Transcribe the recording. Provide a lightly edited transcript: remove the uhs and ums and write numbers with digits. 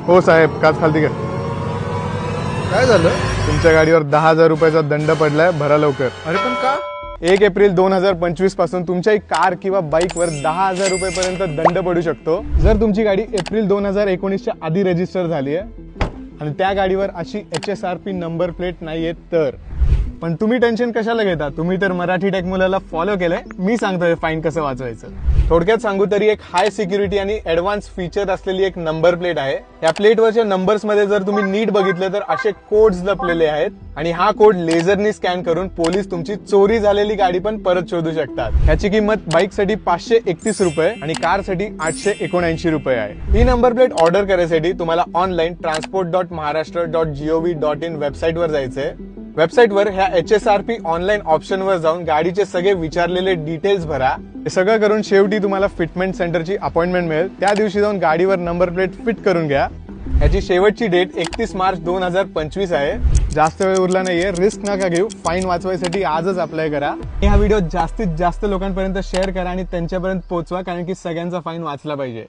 हो साहेब, काच खालती घ्या. काय झालं? तुमच्या गाडीवर 10,000 रुपयाचा दंड पडलाय, भरा लवकर. अरे पण का? 1 एप्रिल 2025 पासून तुमच्याही कार किंवा बाईकवर 10,000 रुपयेपर्यंत दंड पडू शकतो जर तुमची गाडी एप्रिल 2019च्या आधी रजिस्टर झाली आहे आणि त्या गाडीवर अशी HSRP नंबर प्लेट नाहीये तर. पण तुम्ही टेन्शन कशाला घेता? तुम्ही तर मराठी टेक मुलाला फॉलो केलंय. मी सांगतोय फाईन कसं वाचवायचं. थोडक्यात सांगू तरी एक हाय सिक्युरिटी आणि ऍडव्हान्स फीचर असलेली एक नंबर प्लेट आहे. या प्लेटवरच्या नंबर्स मध्ये जर तुम्ही नीट बघितलं तर असे कोड्स लपलेले आहेत आणि हा कोड लेझरनी स्कॅन करून पोलीस तुमची चोरी झालेली गाडी पण परत शोधू शकतात. ह्याची किंमत बाईकसाठी 531 रुपये आणि कारसाठी 879 रुपये आहे. ही नंबर प्लेट ऑर्डर करायसाठी तुम्हाला ऑनलाईन transport.maharashtra.gov.in वेबसाईट वर जायचंय. वेबसाईटवर ह्या HSRP ऑनलाईन ऑप्शनवर जाऊन गाडीचे सगळे विचारलेले डिटेल्स भरा. हे सगळं करून शेवटी तुम्हाला फिटमेंट सेंटरची अपॉइंटमेंट मिळेल. त्या दिवशी जाऊन गाडीवर नंबर प्लेट फिट करून घ्या. याची शेवटची डेट 31 मार्च 2025 आहे. जास्त वेळ उरला नाहीये, रिस्क नका घेऊ. फाईन वाचवायसाठी आजच अप्लाय करा. हा व्हिडिओ जास्तीत जास्त लोकांपर्यंत शेअर करा आणि त्यांच्यापर्यंत पोहोचवा, कारण की सगळ्यांचा फाईन वाचला पाहिजे.